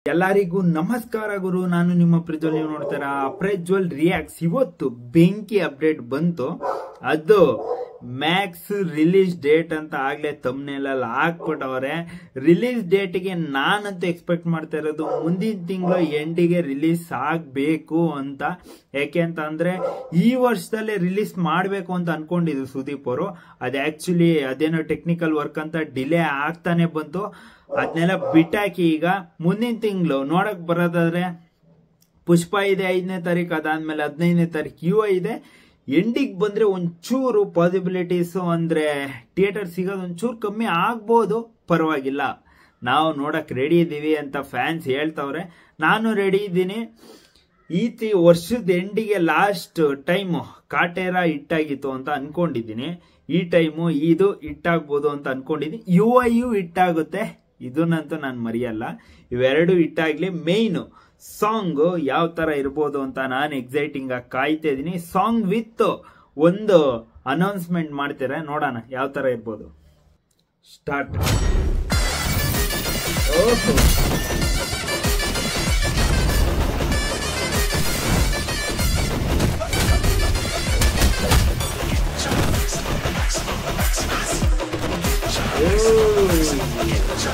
ಎಲ್ಲರಿಗೂ ನಮಸ್ಕಾರ ಗುರು. ನಾನು ನಿಮ್ಮ ಪ್ರಜ್ವಲ್. ನೀವು ನೋಡ್ತಾರ ಪ್ರಜ್ವಲ್ ರಿಯಾಕ್ಟ್ಸ್. ಇವತ್ತು ಬೆಂಕಿ ಅಪ್ಡೇಟ್ ಬಂತು. ಅದು ಮ್ಯಾಕ್ಸ್ ರಿಲೀಸ್ ಡೇಟ್ ಅಂತ ಆಗ್ಲೇ ತಮ್ನೆಲ್ಲ ಹಾಕ್ಬಿಟ್ಟವ್ರೆ. ರಿಲೀಸ್ ಡೇಟ್ಗೆ ನಾನಂತೂ ಎಕ್ಸ್ಪೆಕ್ಟ್ ಮಾಡ್ತಾ ಇರೋದು ಮುಂದಿನ ತಿಂಗಳು ಎಂಡಿಗೆ ರಿಲೀಸ್ ಆಗ್ಬೇಕು ಅಂತ. ಯಾಕೆ ಅಂತ ಅಂದ್ರೆ ಈ ವರ್ಷದಲ್ಲೇ ರಿಲೀಸ್ ಮಾಡ್ಬೇಕು ಅಂತ ಅನ್ಕೊಂಡಿದ್ರು ಸುದೀಪ್ ಅವರು. ಅದು ಆಕ್ಚುಲಿ ಅದೇನೋ ಟೆಕ್ನಿಕಲ್ ವರ್ಕ್ ಅಂತ ಡಿಲೇ ಆಗ್ತಾನೆ ಬಂತು. ಅದನ್ನೆಲ್ಲ ಬಿಟ್ಟಾಕಿ ಈಗ ಮುಂದಿನ ತಿಂಗಳು ನೋಡಕ್ ಬರೋದಾದ್ರೆ ಪುಷ್ಪ ಇದೆ 5ನೇ ತಾರೀಕು, ಅದಾದ್ಮೇಲೆ 15ನೇ ತಾರೀಕು ಯುವ ಇದೆ. ಎಂಡಿಗೆ ಬಂದ್ರೆ ಒಂಚೂರು ಪಾಸಿಬಿಲಿಟೀಸ್ ಅಂದ್ರೆ ಥಿಯೇಟರ್ ಸಿಗೋದು ಒಂಚೂರು ಕಮ್ಮಿ ಆಗ್ಬೋದು, ಪರವಾಗಿಲ್ಲ. ನಾವು ನೋಡಕ್ ರೆಡಿ ಇದೀವಿ ಅಂತ ಫ್ಯಾನ್ಸ್ ಹೇಳ್ತವ್ರೆ. ನಾನು ರೆಡಿ ಇದ್ದೀನಿ. ಈ ವರ್ಷದ ಎಂಡಿಗೆ ಲಾಸ್ಟ್ ಟೈಮ್ ಕಾಟೇರ ಹಿಟ್ಟಾಗಿತ್ತು ಅಂತ ಅನ್ಕೊಂಡಿದ್ದೀನಿ. ಈ ಟೈಮು ಇದು ಹಿಟ್ಟಾಗ್ಬೋದು ಅಂತ ಅನ್ಕೊಂಡಿದ್ದೀನಿ. ಯು ಹಿಟ್ಟಾಗುತ್ತೆ, ಇದನ್ನಂತೂ ನಾನು ಮರೆಯಲ್ಲ. ಇವೆರಡು ಹಿಟ್ಟಾಗ್ಲಿ. ಮೇನ್ ಸಾಂಗ್ ಯಾವ ತರ ಇರ್ಬೋದು ಅಂತ ನಾನು ಎಕ್ಸೈಟಿಂಗ್ ಆಗಿ ಕಾಯ್ತಾ ಇದೀನಿ. ಸಾಂಗ್ ವಿತ್ ಒಂದು ಅನೌನ್ಸ್ಮೆಂಟ್ ಮಾಡ್ತಾರೆ, ನೋಡೋಣ ಯಾವ ತರ ಇರ್ಬೋದು. ಸ್ಟಾರ್ಟ್.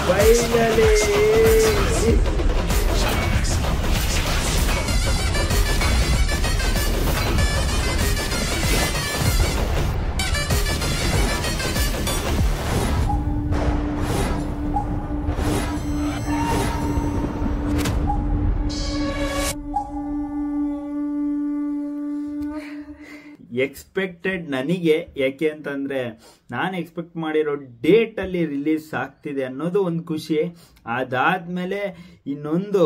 Finally! ಎಕ್ಸ್ಪೆಕ್ಟೆಡ್ ನನಗೆ. ಯಾಕೆ ಅಂತಂದ್ರೆ ನಾನು ಎಕ್ಸ್ಪೆಕ್ಟ್ ಮಾಡಿರೋ ಡೇಟ್ ಅಲ್ಲಿ ರಿಲೀಸ್ ಆಗ್ತಿದೆ ಅನ್ನೋದು ಒಂದು ಖುಷಿ. ಅದಾದ್ಮೇಲೆ ಇನ್ನೊಂದು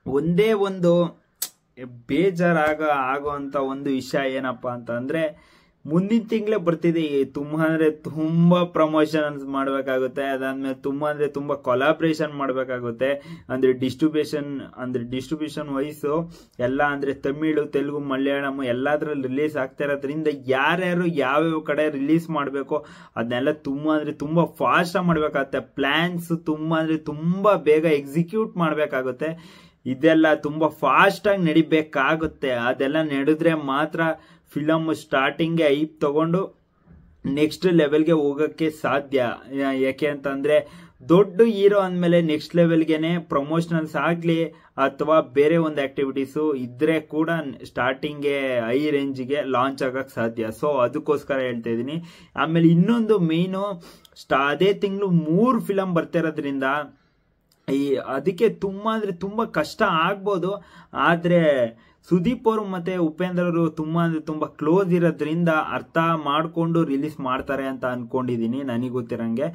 ಒಂದೇ ಒಂದು ಬೇಜಾರಾಗೋ ಒಂದು ವಿಷಯ ಏನಪ್ಪಾ ಅಂತಂದ್ರೆ ಮುಂದಿನ ತಿಂಗಳೇ ಬರ್ತಿದೆ. ತುಂಬಾ ಅಂದ್ರೆ ತುಂಬಾ ಪ್ರಮೋಷನ್ಸ್ ಮಾಡ್ಬೇಕಾಗುತ್ತೆ. ಅದಾದ್ಮೇಲೆ ತುಂಬಾ ಕೊಲಾಬ್ರೇಷನ್ ಮಾಡ್ಬೇಕಾಗುತ್ತೆ. ಅಂದ್ರೆ ಡಿಸ್ಟ್ರಿಬ್ಯೂಷನ್ ವೈಸು ಎಲ್ಲ ಅಂದ್ರೆ ತಮಿಳು, ತೆಲುಗು, ಮಲಯಾಳಂ ಎಲ್ಲಾದ್ರಲ್ಲಿ ರಿಲೀಸ್ ಆಗ್ತಾ ಇರೋದ್ರಿಂದ ಯಾರ್ಯಾರು ಯಾವ್ಯಾವ ಕಡೆ ರಿಲೀಸ್ ಮಾಡ್ಬೇಕು ಅದನ್ನೆಲ್ಲ ತುಂಬಾ ಫಾಸ್ಟ್ ಆಗಿ ಮಾಡ್ಬೇಕಾಗುತ್ತೆ. ಪ್ಲಾನ್ಸ್ ತುಂಬಾ ಬೇಗ ಎಕ್ಸಿಕ್ಯೂಟ್ ಮಾಡ್ಬೇಕಾಗುತ್ತೆ. ಇದೆಲ್ಲ ತುಂಬಾ ಫಾಸ್ಟ್ ಆಗಿ ನಡಿಬೇಕಾಗುತ್ತೆ. ಅದೆಲ್ಲ ನಡೆದ್ರೆ ಮಾತ್ರ ಫಿಲಮ್ ಸ್ಟಾರ್ಟಿಂಗ್ ಐಪ್ ತಗೊಂಡು ನೆಕ್ಸ್ಟ್ ಲೆವೆಲ್ಗೆ ಹೋಗಕ್ಕೆ ಸಾಧ್ಯ. ಯಾಕೆ ಅಂತಂದ್ರೆ ದೊಡ್ಡ ಹೀರೋ ಅಂದ್ಮೇಲೆ ನೆಕ್ಸ್ಟ್ ಲೆವೆಲ್ಗೆನೆ ಪ್ರಮೋಷನಲ್ಸ್ ಆಗ್ಲಿ ಅಥವಾ ಬೇರೆ ಒಂದು ಆಕ್ಟಿವಿಟೀಸ್ ಇದ್ರೆ ಕೂಡ ಸ್ಟಾರ್ಟಿಂಗ್ಗೆ ಹೈ ರೇಂಜ್ಗೆ ಲಾಂಚ್ ಆಗಕ್ ಸಾಧ್ಯ. ಸೊ ಅದಕ್ಕೋಸ್ಕರ ಹೇಳ್ತಾ ಇದೀನಿ. ಆಮೇಲೆ ಇನ್ನೊಂದು ಮೇನು, ಅದೇ ತಿಂಗಳು 3 ಫಿಲಮ್ ಬರ್ತಿರೋದ್ರಿಂದ ಅದಕ್ಕೆ ತುಂಬಾ ಕಷ್ಟ ಆಗ್ಬೋದು. ಆದ್ರೆ ಸುದೀಪ್ ಅವರು ಮತ್ತೆ ಉಪೇಂದ್ರ ಅವರು ತುಂಬಾ ಕ್ಲೋಸ್ ಇರೋದ್ರಿಂದ ಅರ್ಥ ಮಾಡ್ಕೊಂಡು ರಿಲೀಸ್ ಮಾಡ್ತಾರೆ ಅಂತ ಅನ್ಕೊಂಡಿದೀನಿ ನನಗೆ ಗೊತ್ತಿರಂಗೆ.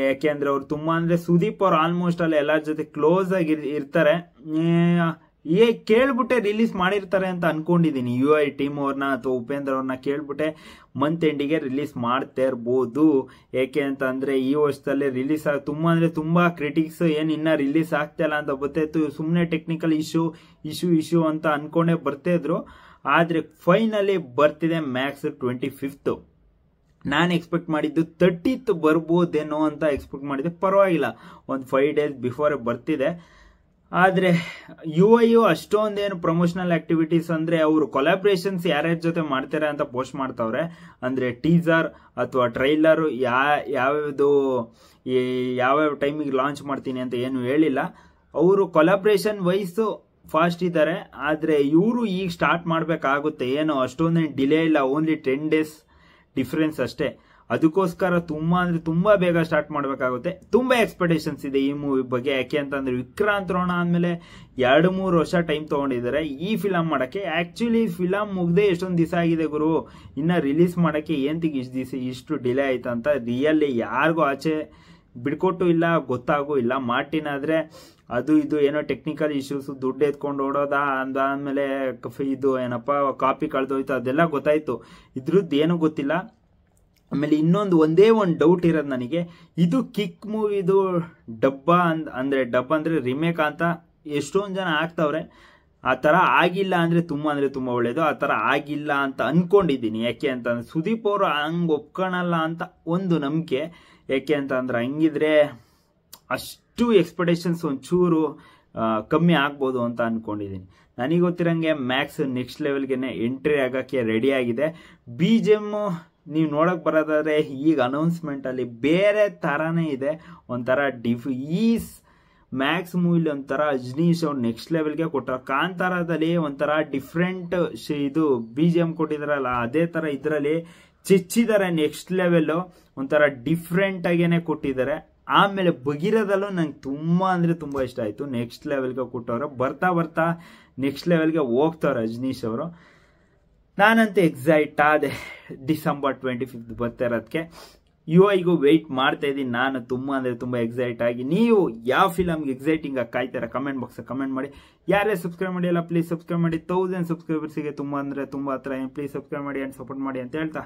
ಯಾಕೆಂದ್ರೆ ಅವ್ರು ಸುದೀಪ್ ಅವ್ರು ಆಲ್ಮೋಸ್ಟ್ ಅಲ್ಲಿ ಎಲ್ಲರ ಜೊತೆ ಕ್ಲೋಸ್ ಆಗಿ ಇರ್ತಾರೆ. ಕೇಳ್ಬಿಟ್ಟೆ ರಿಲೀಸ್ ಮಾಡಿರ್ತಾರೆ ಅಂತ ಅನ್ಕೊಂಡಿದೀನಿ. UI ಟೀಮ್ ಅವ್ರನ್ನ ಅಥವಾ ಉಪೇಂದ್ರ ಅವ್ರನ್ನ ಕೇಳ್ಬಿಟ್ಟೆ ಮಂತ್ ಎಂಡಿಗೆ ರಿಲೀಸ್ ಮಾಡ್ತಾ ಇರ್ಬೋದು. ಯಾಕೆ ಅಂತ ಅಂದ್ರೆ ಈ ವರ್ಷದಲ್ಲಿ ರಿಲೀಸ್ ತುಂಬಾ ಕ್ರಿಟಿಕ್ಸ್ ಇನ್ನ ರಿಲೀಸ್ ಆಗ್ತಾ ಇಲ್ಲ ಅಂತ ಗೊತ್ತಾಯ್ತು. ಸುಮ್ನೆ ಟೆಕ್ನಿಕಲ್ ಇಶ್ಯೂ ಅಂತ ಅನ್ಕೊಂಡೇ ಬರ್ತಾ ಇದ್ರು. ಆದ್ರೆ ಫೈನಲಿ ಬರ್ತಿದೆ ಮ್ಯಾಕ್ಸ್ 25th. ನಾನು ಎಕ್ಸ್ಪೆಕ್ಟ್ ಮಾಡಿದ್ದು 30th ಬರ್ಬೋದೇನೋ ಅಂತ ಎಕ್ಸ್ಪೆಕ್ಟ್ ಮಾಡಿದ್ದೆ. ಪರವಾಗಿಲ್ಲ, ಒಂದು 5 days ಬಿಫೋರ್ ಬರ್ತಿದೆ. ಆದ್ರೆ ಯು ಅಷ್ಟೊಂದೇನು ಪ್ರಮೋಷನಲ್ ಆಕ್ಟಿವಿಟೀಸ್ ಅಂದ್ರೆ ಅವರು ಕೊಲಾಬ್ರೇಷನ್ಸ್ ಯಾರ್ಯಾರ ಜೊತೆ ಮಾಡ್ತಾರೆ ಅಂತ ಪೋಸ್ಟ್ ಮಾಡ್ತಾವ್ರೆ. ಅಂದ್ರೆ ಟೀಸರ್ ಅಥವಾ ಟ್ರೈಲರ್ ಯಾವ್ಯಾವ ಟೈಮಿಗೆ ಲಾಂಚ್ ಮಾಡ್ತೀನಿ ಅಂತ ಏನು ಹೇಳಿಲ್ಲ. ಅವರು ಕೊಲಾಬ್ರೇಷನ್ ವೈಸ್ ಫಾಸ್ಟ್ ಇದ್ದಾರೆ. ಆದ್ರೆ ಇವರು ಈಗ ಸ್ಟಾರ್ಟ್ ಮಾಡ್ಬೇಕಾಗುತ್ತೆ. ಏನು ಅಷ್ಟೊಂದೇನು ಡಿಲೇ ಇಲ್ಲ, ಓನ್ಲಿ 10 days ಡಿಫ್ರೆನ್ಸ್ ಅಷ್ಟೇ. ಅದಕ್ಕೋಸ್ಕರ ತುಂಬಾ ಬೇಗ ಸ್ಟಾರ್ಟ್ ಮಾಡ್ಬೇಕಾಗುತ್ತೆ. ತುಂಬಾ ಎಕ್ಸ್ಪೆಕ್ಟೇಷನ್ಸ್ ಇದೆ ಈ ಮೂವಿ ಬಗ್ಗೆ. ಯಾಕೆ ಅಂತಂದ್ರೆ ವಿಕ್ರಾಂತ್ ರೋಣ ಆದ್ಮೇಲೆ 2-3 ವರ್ಷ ಟೈಮ್ ತಗೊಂಡಿದ್ದಾರೆ ಈ ಫಿಲಮ್ ಮಾಡಕ್ಕೆ. ಆಕ್ಚುಲಿ ಫಿಲಮ್ ಮುಗ್ದೆ ಎಷ್ಟೊಂದು ದಿವಸ ಆಗಿದೆ ಗುರು. ಇನ್ನ ರಿಲೀಸ್ ಮಾಡಕ್ಕೆ ಇಷ್ಟು ಡಿಲೇ ಆಯ್ತು ಅಂತ ರಿಯಲ್ಲಿ ಯಾರಿಗೂ ಆಚೆ ಬಿಡ್ಕೊಟ್ಟು ಇಲ್ಲ, ಗೊತ್ತಾಗೂ ಇಲ್ಲ. ಮಾರ್ಟಿನ್ ಆದ್ರೆ ಅದು ಇದು ಏನೋ ಟೆಕ್ನಿಕಲ್ ಇಶ್ಯೂಸ್, ದುಡ್ಡು ಎತ್ಕೊಂಡು ಓಡೋದ, ಅದಾದ್ಮೇಲೆ ಇದು ಏನಪ್ಪಾ ಕಾಪಿ ಕಳ್ದೋಯ್ತು, ಅದೆಲ್ಲ ಗೊತ್ತಾಯ್ತು. ಇದ್ರದ್ದು ಏನು ಗೊತ್ತಿಲ್ಲ. ಆಮೇಲೆ ಒಂದೇ ಒಂದು ಡೌಟ್ ಇರೋದು ನನಗೆ, ಇದು ಕಿಕ್ ಮೂವಿದು ಡಬ್ಬ ಅಂದ್ರೆ ರಿಮೇಕ್ ಅಂತ ಎಷ್ಟೊಂದು ಜನ ಆಗ್ತಾವ್ರೆ. ಆ ತರ ಆಗಿಲ್ಲ ಅಂದ್ರೆ ತುಂಬಾ ಒಳ್ಳೇದು. ಆ ತರ ಆಗಿಲ್ಲ ಅಂತ ಅನ್ಕೊಂಡಿದ್ದೀನಿ. ಯಾಕೆ ಅಂತಂದ್ರೆ ಸುದೀಪ್ ಅವರು ಹಂಗ್ ಒಪ್ಕೊಳಲ್ಲ ಅಂತ ಒಂದು ನಂಬಿಕೆ. ಯಾಕೆ ಅಂತ ಅಂದ್ರೆ ಹಂಗಿದ್ರೆ ಅಷ್ಟು ನೆಕ್ಸ್ಟ್ ಎಕ್ಸ್ಪೆಕ್ಟೇಷನ್ಸ್ ಒಂಚೂರು ಕಮ್ಮಿ ಆಗ್ಬೋದು ಅಂತ ಅನ್ಕೊಂಡಿದ್ದೀನಿ. ನನಗೆ ಗೊತ್ತಿರಂಗೆ ಮ್ಯಾಕ್ಸ್ ನೆಕ್ಸ್ಟ್ ಲೆವೆಲ್ಗೆ ಎಂಟ್ರಿ ಆಗಕ್ಕೆ ರೆಡಿ ಆಗಿದೆ. BGM ನೀವು ನೋಡಕ್ ಬರೋದಾದ್ರೆ ಈಗ ಅನೌನ್ಸ್ಮೆಂಟ್ ಅಲ್ಲಿ ಬೇರೆ ತರಾನೇ ಇದೆ, ಒಂಥರ ಈ ಮ್ಯಾಕ್ಸ್ ಮೂವಿಲಿ ಒಂಥರ ಅಜ್ನೀಶ್ ಅವ್ರು ನೆಕ್ಸ್ಟ್ ಲೆವೆಲ್ಗೆ ಕೊಟ್ಟಾರ. ಕಾಂತಾರದಲ್ಲಿ ಒಂಥರ ಡಿಫ್ರೆಂಟ್ ಇದು BGM ಕೊಟ್ಟಿದ್ರಲ್ಲ, ಅದೇ ತರ ಇದರಲ್ಲಿ ಚೆಚ್ಚಿದ್ದಾರೆ ನೆಕ್ಸ್ಟ್ ಲೆವೆಲ್, ಒಂಥರ ಡಿಫ್ರೆಂಟ್ ಆಗೇನೆ ಕೊಟ್ಟಿದ್ದಾರೆ. ಆಮೇಲೆ ಭಗೀರಥದಲ್ಲೂ ನಂಗೆ ತುಂಬಾ ಅಂದ್ರೆ ತುಂಬಾ ಇಷ್ಟ ಆಯ್ತು. ನೆಕ್ಸ್ಟ್ ಲೆವೆಲ್ಗೆ ಕೊಟ್ಟವ್ರು, ಬರ್ತಾ ಬರ್ತಾ ನೆಕ್ಸ್ಟ್ ಲೆವೆಲ್ಗೆ ಹೋಗ್ತಾವ್ರೆ ರಜನೀಶ್ ಅವರು. ನಾನಂತೂ ಎಕ್ಸೈಟ್ ಆದೆ ಡಿಸೆಂಬರ್ 25 ಬರ್ತಾ ಇರೋದಕ್ಕೆ. ಯುಐಗೂ ವೆಯ್ಟ್ ಮಾಡ್ತಾ ಇದ್ದೀನಿ ನಾನು ತುಂಬಾ ಅಂದ್ರೆ ತುಂಬಾ ಎಕ್ಸೈಟ್ ಆಗಿ. ನೀವು ಯಾವ ಫಿಲಮ್ಗೆ ಎಕ್ಸೈಟಿಂಗ್ ಆಗಿ ಕಾಯ್ತಾರ ಕಮೆಂಟ್ ಬಾಕ್ಸ್ ಕಮೆಂಟ್ ಮಾಡಿ. ಯಾರೇ ಸಬ್ಸ್ಕ್ರೈಬ್ ಮಾಡಿಲ್ಲ ಪ್ಲೀಸ್ ಸಬ್ಸ್ಕ್ರೈಬ್ ಮಾಡಿ. 1000 ಸಬ್ಸ್ಕ್ರೈಬರ್ಸಿಗೆ ತುಂಬಾ ಅಂದ್ರೆ ತುಂಬಾ ಹತ್ರ. ಪ್ಲೀಸ್ ಸಬ್ಸ್ಕ್ರೈಬ್ ಮಾಡಿ ಅಂಡ್ ಸಪೋರ್ಟ್ ಮಾಡಿ ಅಂತ ಹೇಳ್ತಾ